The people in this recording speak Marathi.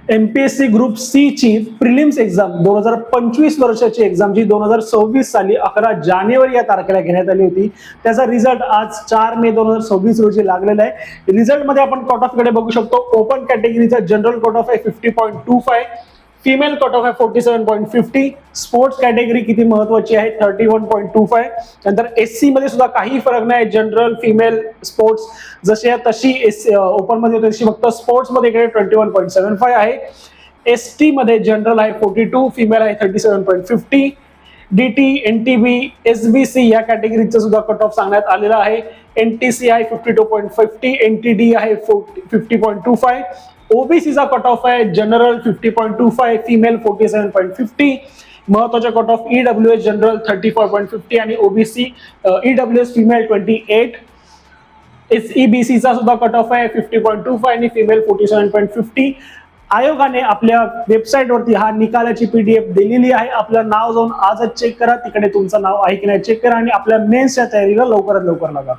एमपीएससी ग्रुप सी ची प्रिलिम्स एक्झाम 2025 वर्षाची एक्झाम जी 2026 साली 11 जानेवारी या तारखेला घेण्यात आली होती. त्याचा रिझल्ट आज 4 मे 2026 रोजी लागलेला आहे. रिझल्ट मध्ये आपण कट ऑफ कडे बघू शकतो. ओपन कॅटेगरीचा जनरल कट ऑफ आहे 50.25, फिमेल कट ऑफ आहे 47.50, स्पोर्ट्स कॅटेगरी किती महत्वाची आहे 31.25. नंतर एससी मध्ये सुद्धा काही फरक नाही, जनरल फिमेल स्पोर्ट्स जशी आहे तशी ओपन मध्ये होती तशी फक्त स्पोर्ट्स मध्ये इकडे 21.75 आहे. एसटी मध्ये जनरल आहे 42, फिमेल आहे 37.50. डीटी, एनटीबी, एसबीसी या कॅटेगरीचा सुद्धा कट ऑफ सांगण्यात आलेला आहे. एनटीसी आहे 52.50, एनटीडी आहे 50.25. ओबीसीचा कट ऑफ आहे जनरल 50.25, फिमेल 47.50. महत्वाचे कट ऑफ ईडब्ल्यूएस जनरल 34.50 आणि ओबीसी ईडब्ल्यूएस फिमेल 28. एसईबीसी चा सुद्धा कट ऑफ आहे 50.25 आणि फिमेल 47.50. आयोगाने आपल्या वेबसाईट वरती हा निकालाची पीडीएफ दिलेली आहे. आपलं नाव जाऊन आजच चेक करा, तिकडे तुमचं नाव आहे की नाही चेक करा आणि आपल्या मेन्सच्या तयारीला लवकरात लवकर लागा.